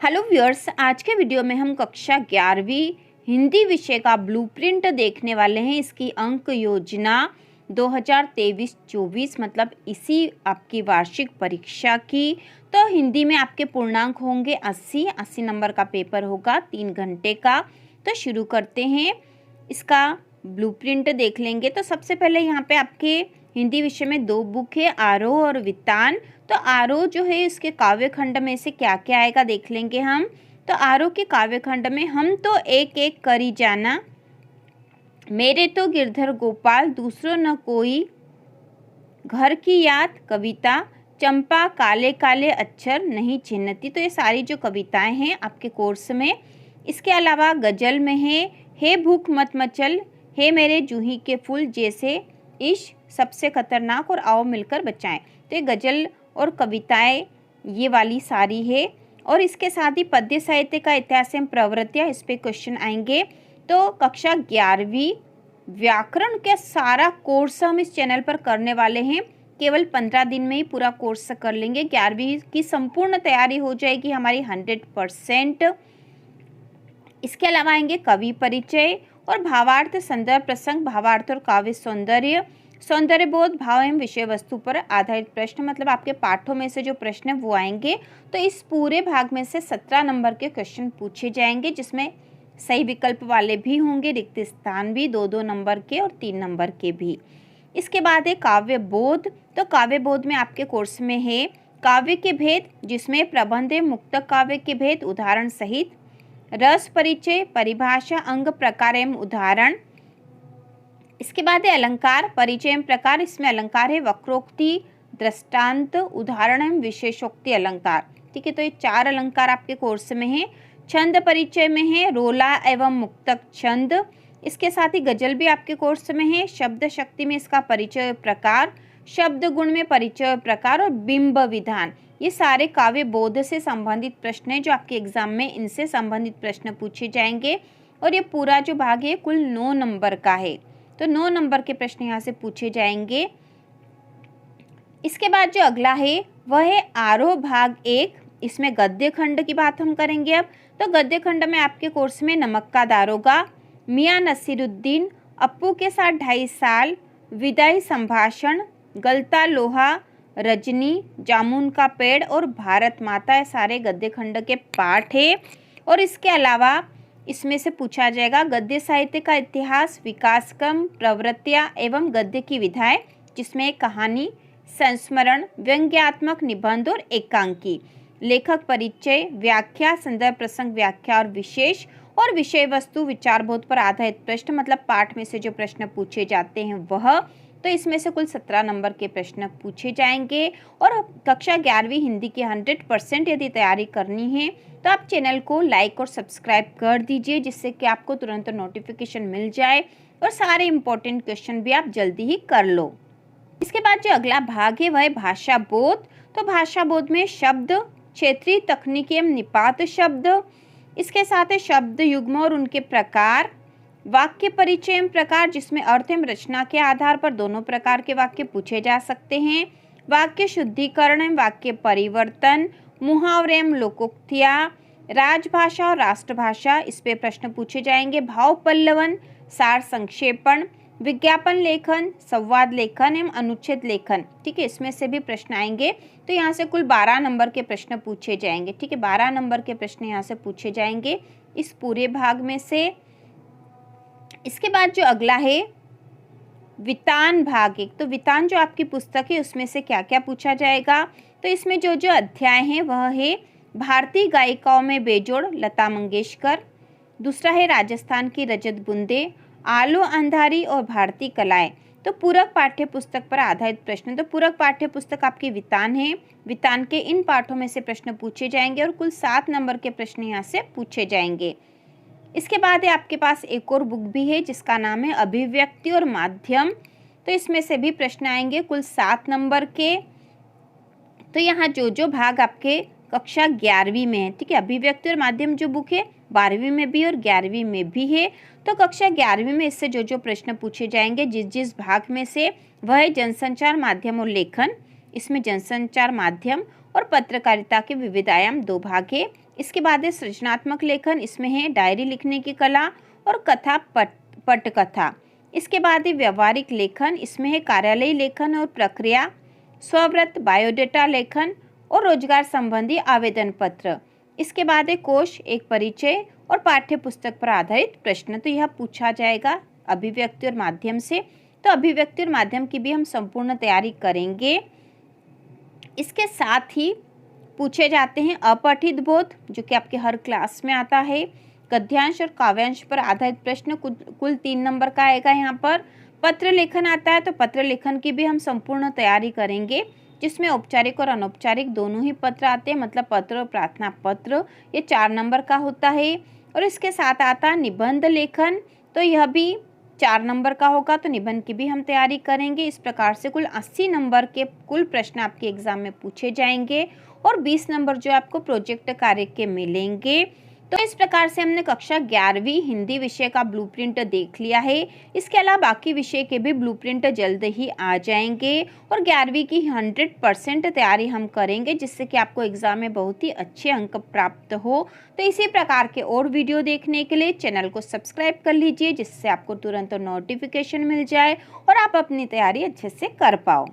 Hello viewers, आज के video में हम कक्षा 11वीं हिंदी विषय का ब्लूप्रिंट देखने वाले हैं। इसकी अंक योजना 2023-24 मतलब इसी आपकी वार्षिक परीक्षा की। तो हिंदी में आपके पूर्णांक होंगे 80 नंबर का पेपर होगा 3 घंटे का। तो शुरू करते हैं, इसका ब्लूप्रिंट देख लेंगे। तो सबसे पहले यहाँ पे आपके हिंदी विषय में 2 बुक है, आरोह और वितान। तो आरोह जो है इसके काव्य खंड में से क्या क्या आएगा देख लेंगे हम। तो आरोह के काव्य खंड में हम तो एक एक करी जाना, मेरे तो गिरधर गोपाल, दूसरों न कोई, घर की याद, कविता, चंपा, काले काले अक्षर नहीं चिन्हती। तो ये सारी जो कविताएं हैं आपके कोर्स में। इसके अलावा गजल में है, हे भूख मत मचल, हे मेरे जूही के फूल, जैसे इश्क सबसे खतरनाक, और आओ मिलकर बचाएं। तो ये गजल और कविताएं ये वाली सारी है। और इसके साथ ही पद्य साहित्य का इतिहास एवं प्रवृत्तियाँ, इस पे क्वेश्चन आएंगे। तो कक्षा 11वीं व्याकरण का सारा कोर्स हम इस चैनल पर करने वाले हैं। केवल 15 दिन में ही पूरा कोर्स कर लेंगे। 11वीं की संपूर्ण तैयारी हो जाएगी हमारी 100%। इसके अलावा आएंगे कवि परिचय और भावार्थ, संदर्भ प्रसंग, भावार्थ और काव्य सौंदर्य, सौंदर्य बोध, भाव एवं विषय वस्तु पर आधारित प्रश्न, मतलब आपके पाठों में से जो प्रश्न है वो आएंगे। तो इस पूरे भाग में से 17 नंबर के क्वेश्चन पूछे जाएंगे, जिसमें सही विकल्प वाले भी होंगे, रिक्त स्थान भी 2-2 नंबर के और 3 नंबर के भी। इसके बाद है काव्य बोध। तो काव्य बोध में आपके कोर्स में है काव्य के भेद, जिसमें प्रबंध एवं मुक्तक काव्य के भेद उदाहरण सहित, रस परिचय, परिभाषा, अंग, प्रकार एवं उदाहरण। इसके बाद है अलंकार परिचय एवं प्रकार। इसमें अलंकार है वक्रोक्ति, दृष्टांत, उदाहरण एवं विशेषोक्ति अलंकार। ठीक है, तो ये 4 अलंकार आपके कोर्स में है। छंद परिचय में है रोला एवं मुक्तक छंद। इसके साथ ही गजल भी आपके कोर्स में है। शब्द शक्ति में इसका परिचय प्रकार, शब्द गुण में परिचय प्रकार और बिंब विधान। ये सारे काव्य बोध से संबंधित प्रश्न हैं जो आपके एग्जाम में इनसे संबंधित प्रश्न पूछे जाएंगे। और ये पूरा जो भाग है कुल 9 नंबर का है। तो 9 नंबर के प्रश्न यहाँ से पूछे जाएंगे। इसके बाद जो अगला है वह है आरोह भाग 1। इसमें गद्य खंड की बात हम करेंगे अब। तो गद्य खंड में आपके कोर्स में नमक का दारोगा, मियां नसीरुद्दीन, अप्पू के साथ 2.5 साल, विदाई संभाषण, गलता लोहा, रजनी, जामुन का पेड़ और भारत माता, ये सारे गद्य खंड के पाठ है। और इसके अलावा इसमें से पूछा जाएगा गद्य साहित्य का इतिहास, विकास क्रम, प्रवृत्तियाँ एवं गद्य की विधाएं, जिसमें कहानी, संस्मरण, व्यंग्यात्मक निबंध और एकांकी, लेखक परिचय, व्याख्या, संदर्भ प्रसंग व्याख्या और विशेष, और विषय वस्तु विचारबोध पर आधारित प्रश्न, मतलब पाठ में से जो प्रश्न पूछे जाते हैं वह। तो इसमें से कुल 17 नंबर के प्रश्न पूछे जाएंगे। और कक्षा 11वीं हिंदी की 100% यदि तैयारी करनी है तो आप चैनल को लाइक और सब्सक्राइब कर दीजिए, जिससे कि आपको तुरंत नोटिफिकेशन मिल जाए और सारे इंपॉर्टेंट क्वेश्चन भी आप जल्दी ही कर लो। इसके बाद जो अगला भाग है वह है भाषा बोध। तो भाषा बोध में शब्द, क्षेत्रीय, तकनीकी एवं निपात शब्द, इसके साथ है शब्द युग्म और उनके प्रकार, वाक्य परिचय एवं प्रकार, जिसमें अर्थ एवं रचना के आधार पर दोनों प्रकार के वाक्य पूछे जा सकते हैं, वाक्य शुद्धिकरण एवं वाक्य परिवर्तन, मुहावरे एवं लोकोक्तियाँ, राजभाषा और राष्ट्रभाषा, इस पे प्रश्न पूछे जाएंगे, भाव पल्लवन, सार संक्षेपण, विज्ञापन लेखन, संवाद लेखन एवं अनुच्छेद लेखन। ठीक है, इसमें से भी प्रश्न आएंगे। तो यहाँ से कुल 12 नंबर के प्रश्न पूछे जाएंगे। ठीक है, 12 नंबर के प्रश्न यहाँ से पूछे जाएंगे इस पूरे भाग में से। इसके बाद जो अगला है वितान भाग 1। तो वितान जो आपकी पुस्तक है उसमें से क्या क्या पूछा जाएगा। तो इसमें जो जो अध्याय हैं वह है भारतीय गायिकाओं में बेजोड़, लता मंगेशकर। दूसरा है राजस्थान की रजत बूंदे, आलो अंधारी और भारतीय कलाएं। तो पूरक पाठ्य पुस्तक पर आधारित प्रश्न। तो पूरक पाठ्य पुस्तक आपकी वितान है। वितान के इन पाठों में से प्रश्न पूछे जाएंगे और कुल 7 नंबर के प्रश्न यहाँ से पूछे जाएंगे। इसके बाद है आपके पास एक और बुक भी है जिसका नाम है अभिव्यक्ति और माध्यम। तो इसमें से भी प्रश्न आएंगे कुल 7 नंबर के। तो यहाँ जो जो भाग आपके कक्षा 11वीं में है, ठीक है, अभिव्यक्ति और माध्यम जो बुक है 12वीं में भी और 11वीं में भी है। तो कक्षा 11वीं में इससे जो जो प्रश्न पूछे जाएंगे जिस जिस भाग में से, वह है जनसंचार माध्यम और लेखन। इसमें जनसंचार माध्यम और पत्रकारिता के विविध आयाम 2 भाग है। इसके बाद है सृजनात्मक लेखन, इसमें है डायरी लिखने की कला और कथा पटकथा। इसके बाद है व्यवहारिक लेखन, इसमें है कार्यालय लेखन और प्रक्रिया, स्वव्रत, बायोडेटा लेखन और रोजगार संबंधी आवेदन पत्र। इसके बाद है कोश, एक परिचय और पाठ्य पुस्तक पर आधारित प्रश्न। तो यह पूछा जाएगा अभिव्यक्ति और माध्यम से। तो अभिव्यक्ति और माध्यम की भी हम संपूर्ण तैयारी करेंगे। इसके साथ ही पूछे जाते हैं अपठित बोध, जो कि आपके हर क्लास में आता है, गद्यांश और काव्यांश पर आधारित प्रश्न, कुल 3 नंबर का आएगा यहाँ पर। पत्र लेखन आता है, तो पत्र लेखन की भी हम संपूर्ण तैयारी करेंगे, जिसमें औपचारिक और अनौपचारिक दोनों ही पत्र आते हैं, मतलब पत्र और प्रार्थना पत्र, ये 4 नंबर का होता है। और इसके साथ आता है निबंध लेखन, तो यह भी 4 नंबर का होगा, तो निबंध की भी हम तैयारी करेंगे। इस प्रकार से कुल 80 नंबर के कुल प्रश्न आपके एग्जाम में पूछे जाएंगे और 20 नंबर जो आपको प्रोजेक्ट कार्य के मिलेंगे। तो इस प्रकार से हमने कक्षा 11वीं हिंदी विषय का ब्लूप्रिंट देख लिया है। इसके अलावा बाकी विषय के भी ब्लूप्रिंट जल्द ही आ जाएंगे और 11वीं की 100% तैयारी हम करेंगे, जिससे कि आपको एग्जाम में बहुत ही अच्छे अंक प्राप्त हो। तो इसी प्रकार के और वीडियो देखने के लिए चैनल को सब्सक्राइब कर लीजिए, जिससे आपको तुरंत नोटिफिकेशन मिल जाए और आप अपनी तैयारी अच्छे से कर पाओ।